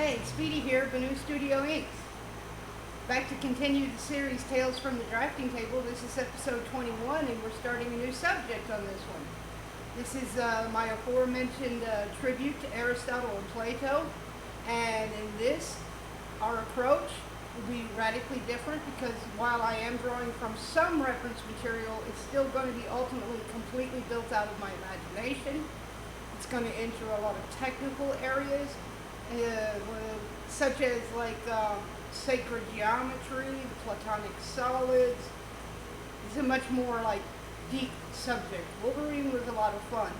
Hey, Speedy here, Banu Studio Inc. Back to continue the series Tales from the Drafting Table. This is episode 21 and we're starting a new subject on this one. This is my aforementioned tribute to Aristotle and Plato. And in this, our approach will be radically different because while I am drawing from some reference material, it's still going to be ultimately completely built out of my imagination. It's going to enter a lot of technical areas, such as sacred geometry, the Platonic solids. It's a much more deep subject. Wolverine was a lot of fun,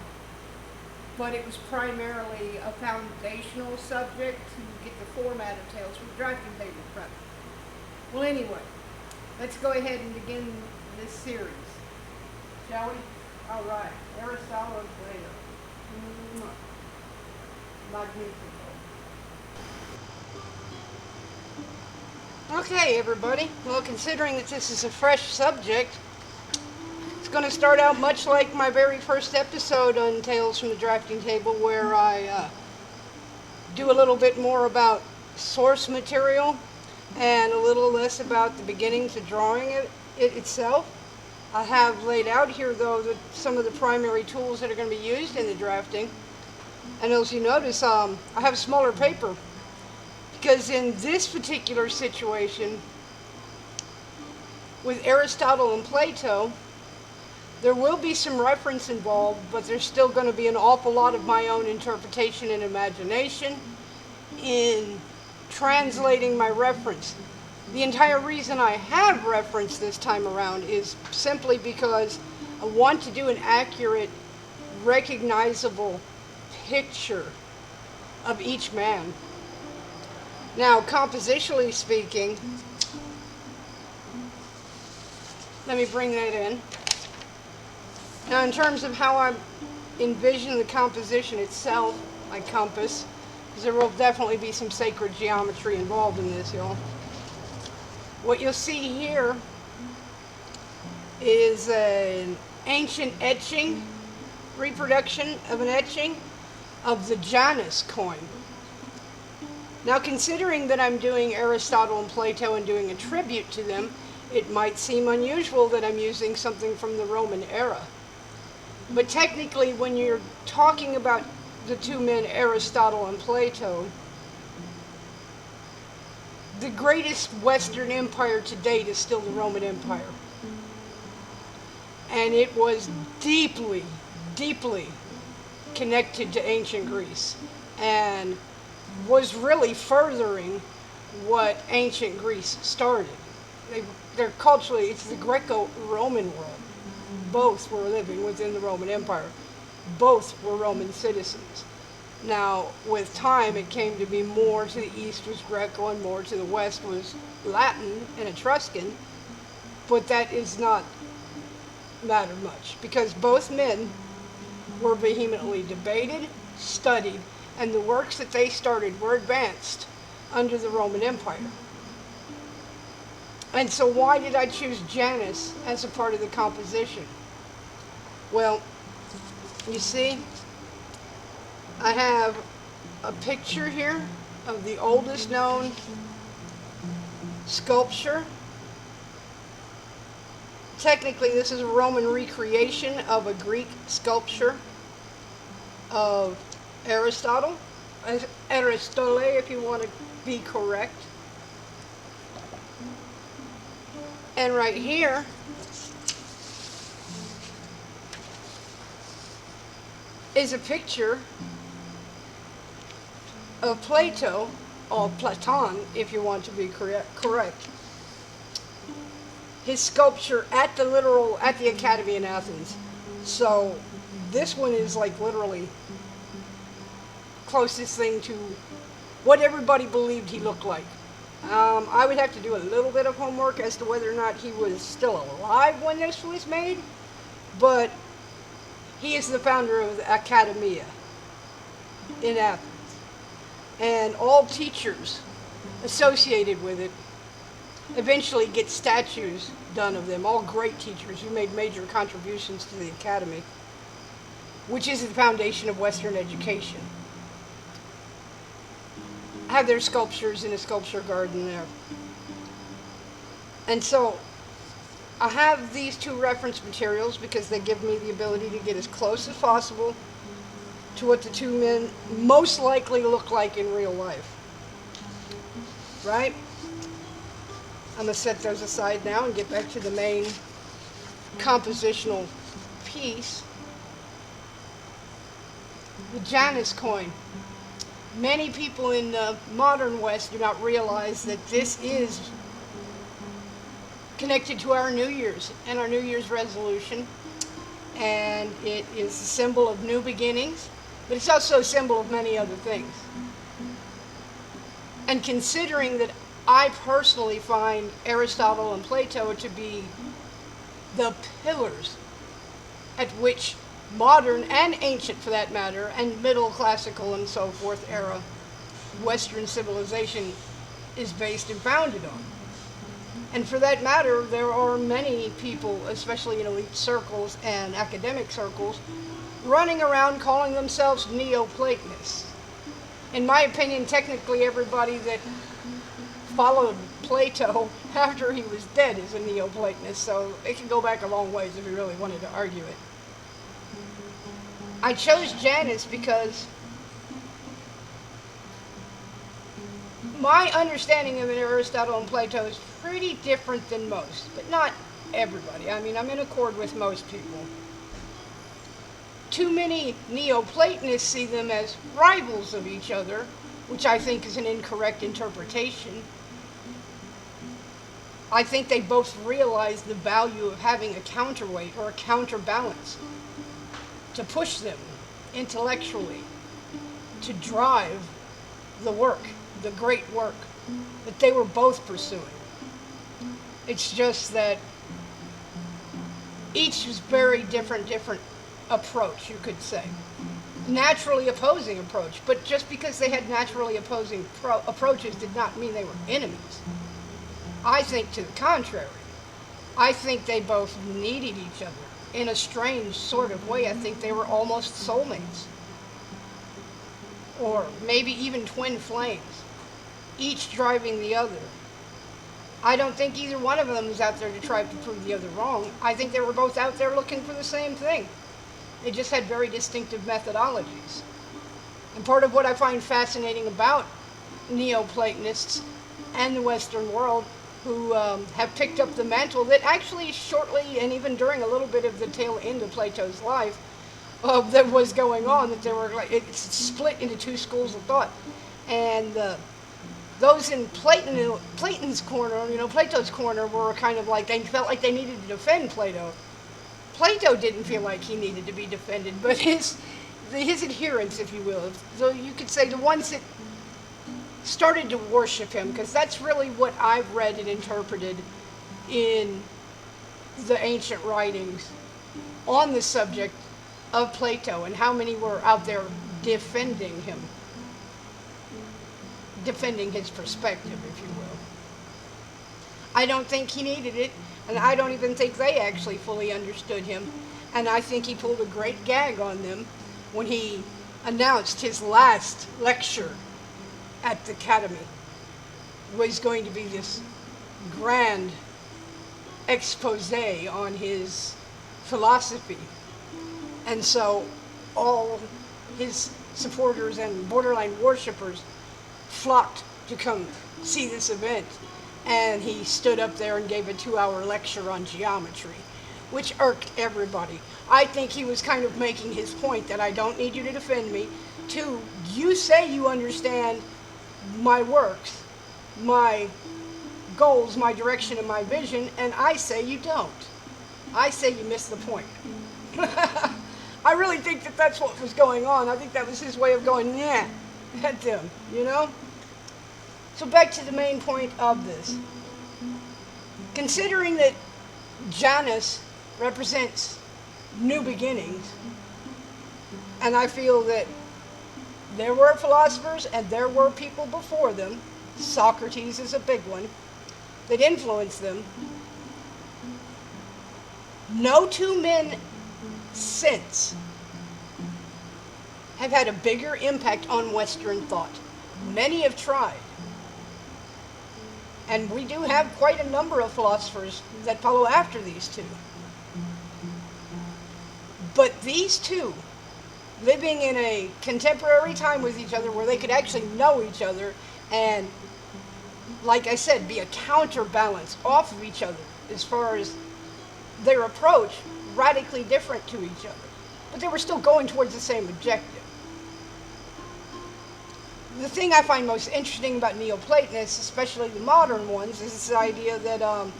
but it was primarily a foundational subject to get the format of Tales from the Drafting Table prep. Well, anyway, let's go ahead and begin this series, shall we? All right, Aristotle and Plato. Magnifico. Okay, everybody. Well, considering that this is a fresh subject, it's going to start out much like my very first episode on Tales from the Drafting Table, where I do a little bit more about source material and a little less about the beginnings of drawing it itself. I have laid out here, though, some of the primary tools that are going to be used in the drafting. And as you notice, I have smaller paper. Because in this particular situation, with Aristotle and Plato, there will be some reference involved, but there's still going to be an awful lot of my own interpretation and imagination in translating my reference. The entire reason I have reference this time around is simply because I want to do an accurate, recognizable picture of each man. Now, compositionally speaking, let me bring that in. Now, in terms of how I envision the composition itself, my compass, because there will definitely be some sacred geometry involved in this, y'all. What you'll see here is an ancient etching, reproduction of an etching of the Janus coin. Now, considering that I'm doing Aristotle and Plato and doing a tribute to them, it might seem unusual that I'm using something from the Roman era. But technically, when you're talking about the two men, Aristotle and Plato, the greatest Western empire to date is still the Roman Empire. And it was deeply, deeply connected to ancient Greece, and was really furthering what ancient Greece started. They're culturally, it's the Greco-Roman world. Both were living within the Roman Empire. Both were Roman citizens. Now, with time, it came to be more to the east was Greco and more to the west was Latin and Etruscan, but that is not matter much because both men were vehemently debated, studied, and the works that they started were advanced under the Roman Empire. And so why did I choose Janus as a part of the composition? Well, you see, I have a picture here of the oldest known sculpture. Technically, this is a Roman recreation of a Greek sculpture of Aristotle, Aristole, if you want to be correct. And right here is a picture of Plato, or Platon, if you want to be correct. His sculpture at the Academy in Athens. So this one is literally closest thing to what everybody believed he looked like. I would have to do a little bit of homework as to whether or not he was still alive when this was made, but he is the founder of the Academia in Athens. And all teachers associated with it eventually get statues done of them, all great teachers who made major contributions to the Academy, which is the foundation of Western education. have their sculptures in a sculpture garden there. And so I have these two reference materials because they give me the ability to get as close as possible to what the two men most likely look like in real life. Right? I'm going to set those aside now and get back to the main compositional piece. The Janus coin. Many people in the modern West do not realize that this is connected to our New Year's and our New Year's resolution. And it is a symbol of new beginnings, but it's also a symbol of many other things. And considering that I personally find Aristotle and Plato to be the pillars at which modern and ancient, for that matter, and middle, classical, and so forth era Western civilization is based and founded on. And for that matter, there are many people, especially in elite circles and academic circles, running around calling themselves Neoplatonists. In my opinion, technically everybody that followed Plato after he was dead is a Neoplatonist, so it can go back a long ways if you really wanted to argue it. I chose Janus because my understanding of Aristotle and Plato is pretty different than most, but not everybody. I mean, I'm in accord with most people. Too many Neoplatonists see them as rivals of each other, which I think is an incorrect interpretation. I think they both realize the value of having a counterweight or a counterbalance to push them intellectually, to drive the work, the great work that they were both pursuing. It's just that each is very different approach, you could say. Naturally opposing approach, but just because they had naturally opposing approaches did not mean they were enemies. I think to the contrary. I think they both needed each other. In a strange sort of way, I think they were almost soulmates. Or maybe even twin flames, each driving the other. I don't think either one of them was out there to try to prove the other wrong. I think they were both out there looking for the same thing. They just had very distinctive methodologies. And part of what I find fascinating about Neoplatonists and the Western world who have picked up the mantle that actually shortly and even during a little bit of the tail end of Plato's life that was going on, that there were it's split into two schools of thought. And those in Platon's corner, Plato's corner were kind of like, they felt like they needed to defend Plato. Plato didn't feel like he needed to be defended, but his adherents, if you will, so you could say the ones that started to worship him, because that's really what I've read and interpreted in the ancient writings on the subject of Plato and how many were out there defending him, defending his perspective, if you will. I don't think he needed it, and I don't even think they actually fully understood him, and I think he pulled a great gag on them when he announced his last lecture at the Academy was going to be this grand expose on his philosophy. And so all his supporters and borderline worshipers flocked to come see this event. And he stood up there and gave a 2-hour lecture on geometry, which irked everybody. I think he was kind of making his point that I don't need you to defend me. 2, you say you understand my works, my goals, my direction, and my vision, and I say you don't. I say you missed the point. I really think that that's what was going on. I think that was his way of going, yeah, at them, So back to the main point of this. Considering that Janus represents new beginnings, and I feel that there were philosophers and there were people before them, Socrates is a big one, that influenced them. No two men since have had a bigger impact on Western thought Many have tried. And we do have quite a number of philosophers that follow after these two. But these two, living in a contemporary time with each other where they could actually know each other and, like I said, be a counterbalance off of each other as far as their approach, radically different to each other. But they were still going towards the same objective. The thing I find most interesting about Neoplatonists, especially the modern ones, is this idea that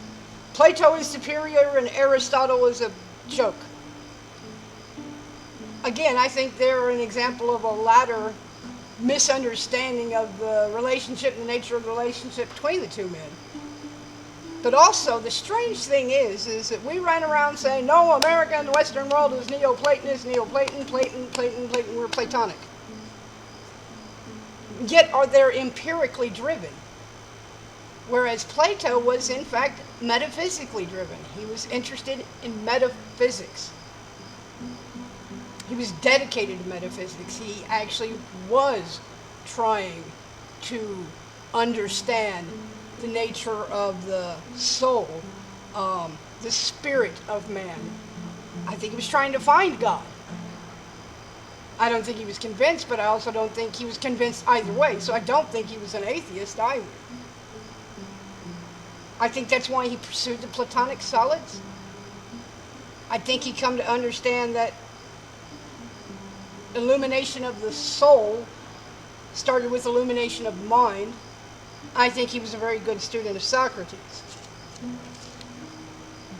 Plato is superior and Aristotle is a joke. Again, I think they're an example of a latter misunderstanding of the relationship and the nature of the relationship between the two men. But also, the strange thing is that we run around saying, no, America and the Western world is Neoplatonist, Neoplaton, Platon, we're Platonic. Yet are they empirically driven. Whereas Plato was, in fact, metaphysically driven. He was interested in metaphysics. He was dedicated to metaphysics. He actually was trying to understand the nature of the soul, the spirit of man. I think he was trying to find God. I don't think he was convinced, but I also don't think he was convinced either way. So I don't think he was an atheist either. I think that's why he pursued the Platonic solids. I think he come to understand that illumination of the soul started with illumination of mind. I think he was a very good student of Socrates.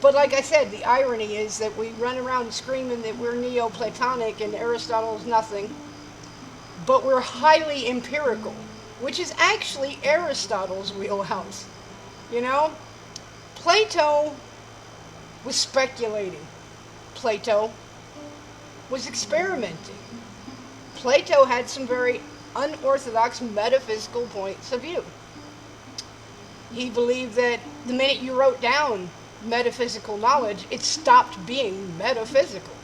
But like I said, the irony is that we run around screaming that we're Neoplatonic and Aristotle's nothing, but we're highly empirical, which is actually Aristotle's wheelhouse. You know, Plato was speculating. Plato was experimenting. Plato had some very unorthodox metaphysical points of view. He believed that the minute you wrote down metaphysical knowledge, it stopped being metaphysical.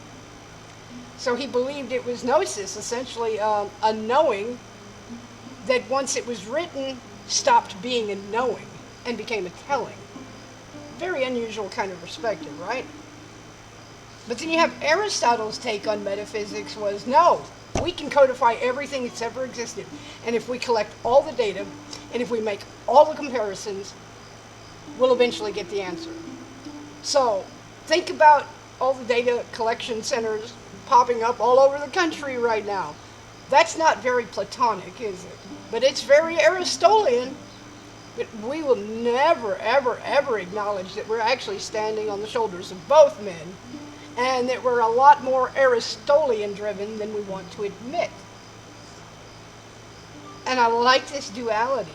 So he believed it was gnosis, essentially a knowing that once it was written, stopped being a knowing and became a telling. Very unusual kind of perspective, right? But then you have Aristotle's take on metaphysics was, no, we can codify everything that's ever existed. And if we collect all the data, and if we make all the comparisons, we'll eventually get the answer. So think about all the data collection centers popping up all over the country right now. That's not very Platonic, is it? But it's very Aristotelian. But we will never, ever, ever acknowledge that we're actually standing on the shoulders of both men, and that we're a lot more Aristotelian driven than we want to admit. And I like this duality.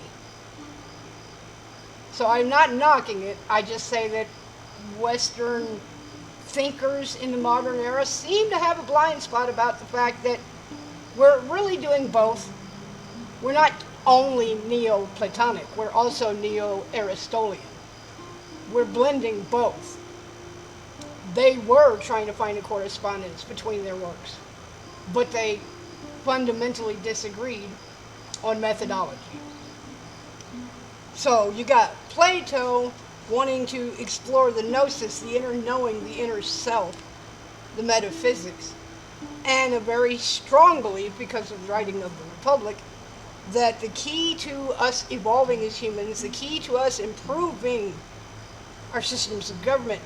So I'm not knocking it, I just say that Western thinkers in the modern era seem to have a blind spot about the fact that we're really doing both. We're not only Neoplatonic, we're also Neo-Aristotelian. We're blending both. They were trying to find a correspondence between their works, but they fundamentally disagreed on methodology. So you got Plato wanting to explore the gnosis, the inner knowing, the inner self, the metaphysics, and a very strong belief, because of the writing of the Republic, that the key to us evolving as humans, the key to us improving our systems of government,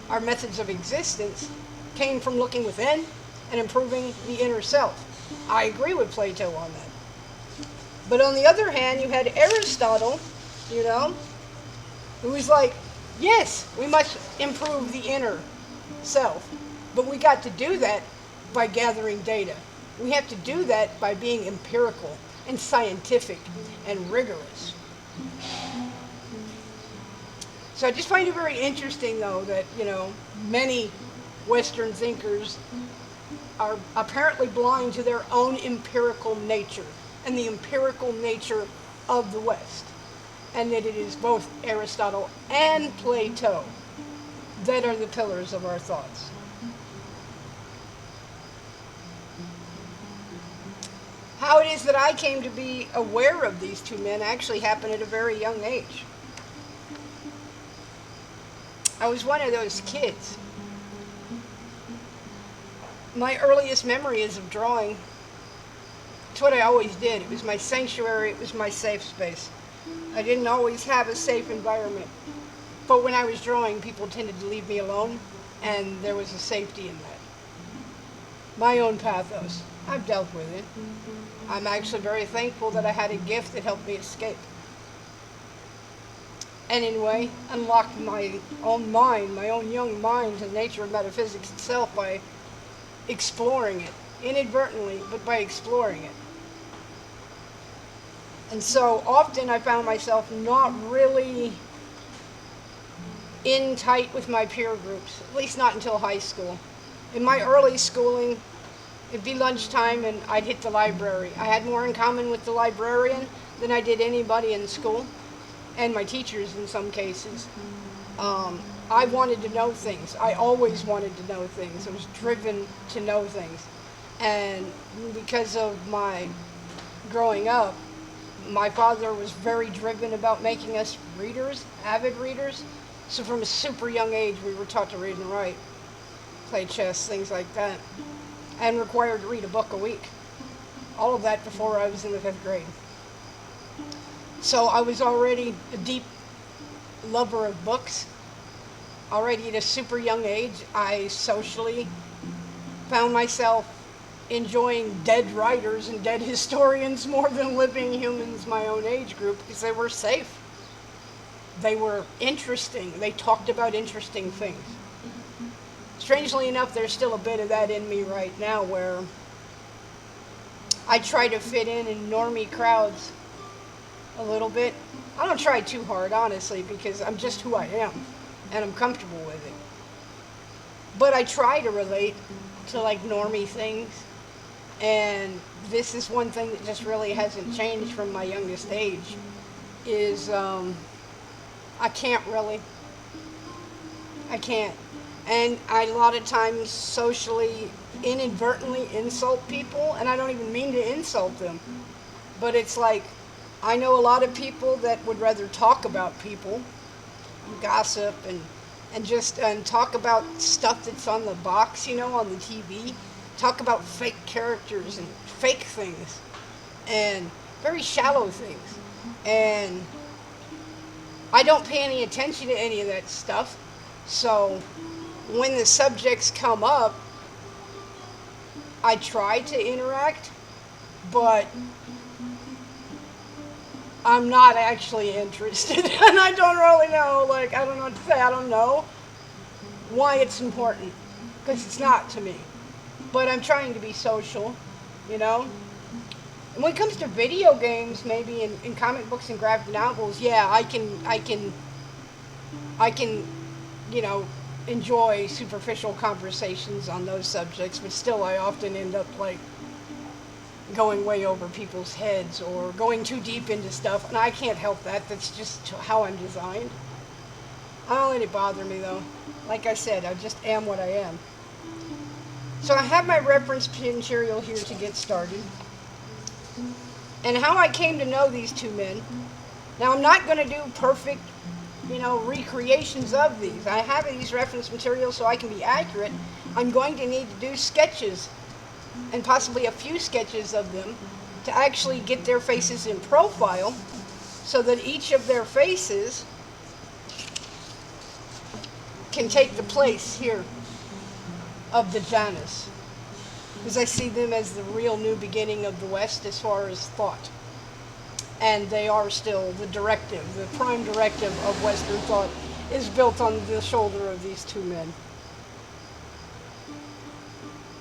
our methods of existence, came from looking within and improving the inner self. I agree with Plato on that. But on the other hand, you had Aristotle, you know, who was like, yes, we must improve the inner self, but we got to do that by gathering data. We have to do that by being empirical and scientific and rigorous. So I just find it very interesting, though, that, you know, many Western thinkers are apparently blind to their own empirical nature and the empirical nature of the West, and that it is both Aristotle and Plato that are the pillars of our thoughts. How it is that I came to be aware of these two men actually happened at a very young age. I was one of those kids. My earliest memory is of drawing. It's what I always did. It was my sanctuary. It was my safe space. I didn't always have a safe environment. But when I was drawing, people tended to leave me alone, and there was a safety in that. My own pathos. I've dealt with it. I'm actually very thankful that I had a gift that helped me escape. And in a way, unlocked my own mind, my own young mind to the nature of metaphysics itself by exploring it. Inadvertently, but by exploring it. And so often I found myself not really in tight with my peer groups, at least not until high school. In my early schooling, it'd be lunchtime and I'd hit the library. I had more in common with the librarian than I did anybody in school, and my teachers in some cases. I wanted to know things. I always wanted to know things. I was driven to know things. And because of my growing up, my father was very driven about making us readers, avid readers. So from a super young age, we were taught to read and write, play chess, things like that, and required to read a book a week. All of that before I was in the 5th grade. So I was already a deep lover of books. Already at a super young age, I socially found myself enjoying dead writers and dead historians more than living humans my own age group because they were safe. They were interesting. They talked about interesting things. Strangely enough, there's still a bit of that in me right now where I try to fit in normie crowds a little bit. I don't try too hard, honestly, because I'm just who I am and I'm comfortable with it. But I try to relate to like normie things. And this is one thing that just really hasn't changed from my youngest age, is I can't really. I can't. And I a lot of times socially, inadvertently insult people, and I don't even mean to insult them. But it's like, I know a lot of people that would rather talk about people, gossip, and talk about stuff that's on the box, on the TV. Talk about fake characters and fake things and very shallow things. And I don't pay any attention to any of that stuff. So when the subjects come up, I try to interact, but I'm not actually interested. And I don't really know, I don't know what to say. I don't know why it's important, because it's not to me. But I'm trying to be social, And when it comes to video games, maybe in comic books and graphic novels, yeah, I can, enjoy superficial conversations on those subjects, but still I often end up going way over people's heads or going too deep into stuff, and I can't help that. That's just how I'm designed. I don't let it bother me though. Like I said, I just am what I am. So I have my reference material here to get started. And how I came to know these two men. Now I'm not going to do perfect, recreations of these. I have these reference materials so I can be accurate. I'm going to need to do sketches, and possibly a few sketches of them, to actually get their faces in profile, so that each of their faces can take the place here of the Janus, because I see them as the real new beginning of the West as far as thought. And they are still the prime directive of Western thought is built on the shoulder of these two men.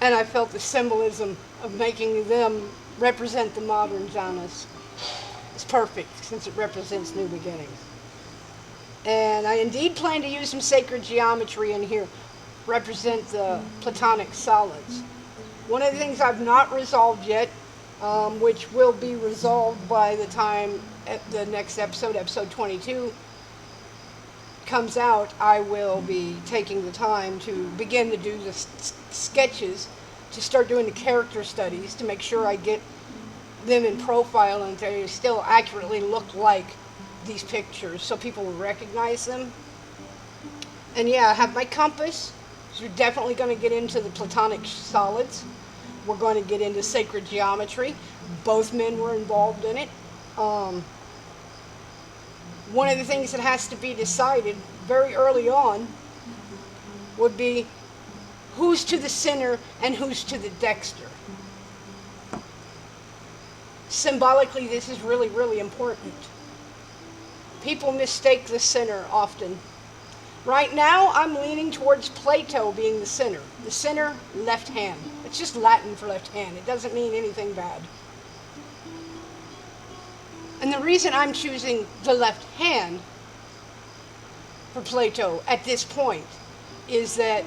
And I felt the symbolism of making them represent the modern Janus. It's perfect, since it represents new beginnings. And I indeed plan to use some sacred geometry in here, represent the Platonic solids. One of the things I've not resolved yet, which will be resolved by the time the next episode, episode 22, comes out, I will be taking the time to begin to do the sketches, to start doing the character studies, to make sure I get them in profile and they still accurately look like these pictures so people will recognize them. And yeah, I have my compass. So we're definitely going to get into the Platonic solids. We're going to get into sacred geometry. Both men were involved in it. One of the things that has to be decided very early on would be who's to the center and who's to the dexter. Symbolically, this is really, really important. People mistake the center often. Right now, I'm leaning towards Plato being the center. The center, left hand. It's just Latin for left hand. It doesn't mean anything bad. And the reason I'm choosing the left hand for Plato at this point is that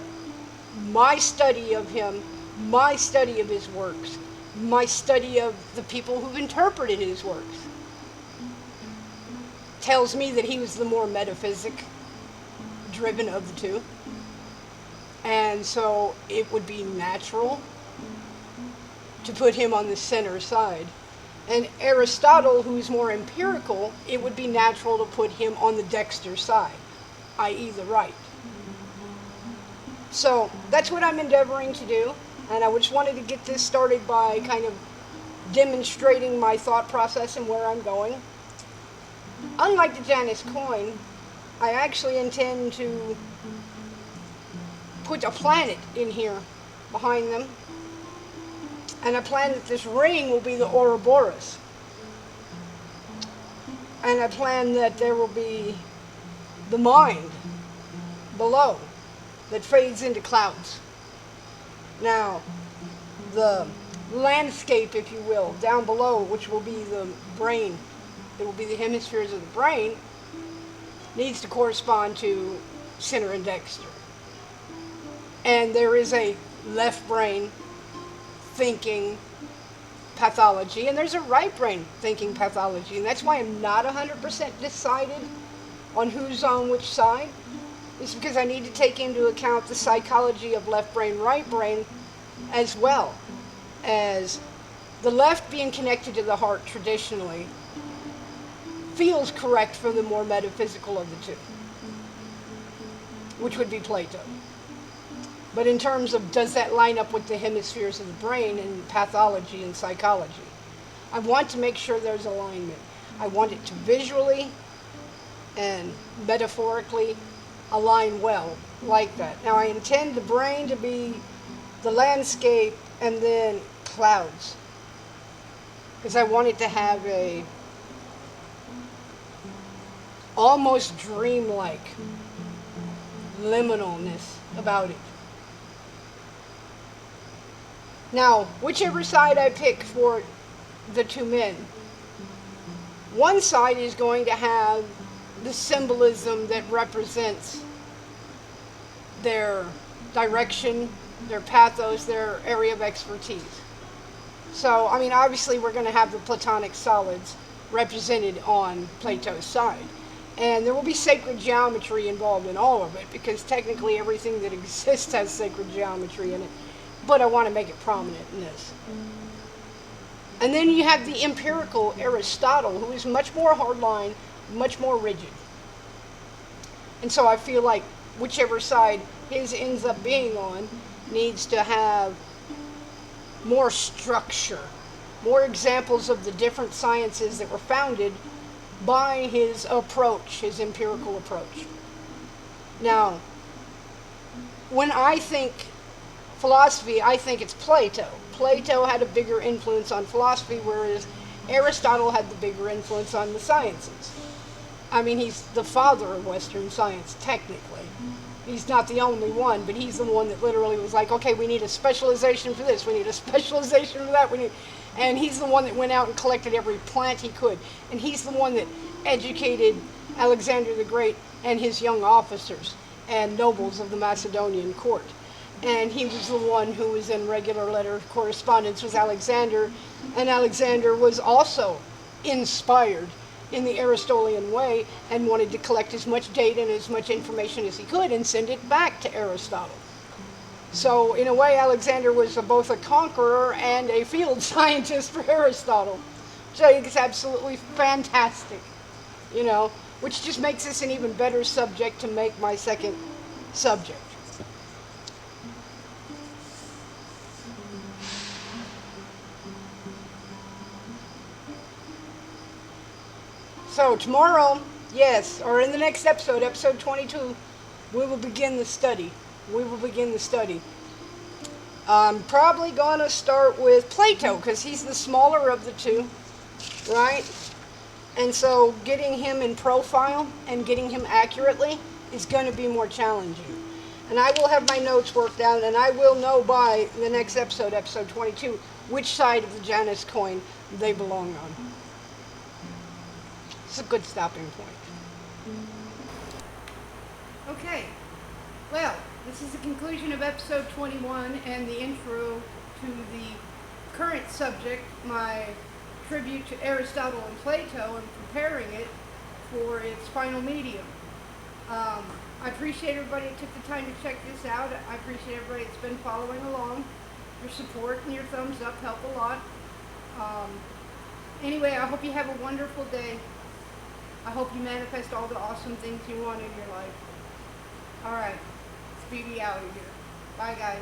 my study of him, my study of his works, my study of the people who've interpreted his works tells me that he was the more metaphysic driven of the two. And so it would be natural to put him on the center side. And Aristotle, who's more empirical, it would be natural to put him on the dexter side, i.e. the right. So that's what I'm endeavoring to do. And I just wanted to get this started by kind of demonstrating my thought process and where I'm going. Unlike the Janus coin, I actually intend to put a planet in here behind them. And I plan that this ring will be the Ouroboros. And I plan that there will be the mind below that fades into clouds. Now, the landscape, if you will, down below, which will be the brain, it will be the hemispheres of the brain, needs to correspond to center and dexter. And there is a left brain thinking pathology, and there's a right brain thinking pathology, and that's why I'm not 100% decided on who's on which side. It's because I need to take into account the psychology of left brain, right brain, as well as the left being connected to the heart traditionally feels correct for the more metaphysical of the two, which would be Plato. But in terms of does that line up with the hemispheres of the brain and pathology and psychology, I want to make sure there's alignment. I want it to visually and metaphorically align well like that. Now I intend the brain to be the landscape and then clouds, because I want it to have a almost dreamlike liminalness about it. Now, whichever side I pick for the two men, one side is going to have the symbolism that represents their direction, their pathos, their area of expertise. So, I mean, obviously we're going to have the Platonic solids represented on Plato's side. And there will be sacred geometry involved in all of it, because technically everything that exists has sacred geometry in it. But I want to make it prominent in this. And then you have the empirical Aristotle, who is much more hardline, much more rigid. And so I feel like whichever side his ends up being on needs to have more structure, more examples of the different sciences that were founded by his approach, his empirical approach. Now, when I think philosophy, I think it's Plato. Plato had a bigger influence on philosophy, whereas Aristotle had the bigger influence on the sciences. I mean, he's the father of Western science, technically. He's not the only one, but he's the one that literally was like, okay, we need a specialization for this, we need a specialization for that, and he's the one that went out and collected every plant he could. And he's the one that educated Alexander the Great and his young officers and nobles of the Macedonian court. And he was the one who was in regular letter of correspondence with Alexander, and Alexander was also inspired in the Aristotelian way and wanted to collect as much data and as much information as he could and send it back to Aristotle. So in a way, Alexander was both a conqueror and a field scientist for Aristotle, which I think is absolutely fantastic, you know, which just makes this an even better subject to make my second subject. So tomorrow, yes, or in the next episode, episode 22, we will begin the study. We will begin the study. I'm probably going to start with Plato because he's the smaller of the two, right? And so getting him in profile and getting him accurately is going to be more challenging. And I will have my notes worked out, and I will know by the next episode, episode 22, which side of the Janus coin they belong on. It's a good stopping point. Okay, well, this is the conclusion of episode 21 and the intro to the current subject, my tribute to Aristotle and Plato, and preparing it for its final medium. I appreciate everybody that took the time to check this out. I appreciate everybody that's been following along. Your support and your thumbs up help a lot. Anyway, I hope you have a wonderful day. I hope you manifest all the awesome things you want in your life. Alright, it's BB out of here. Bye, guys.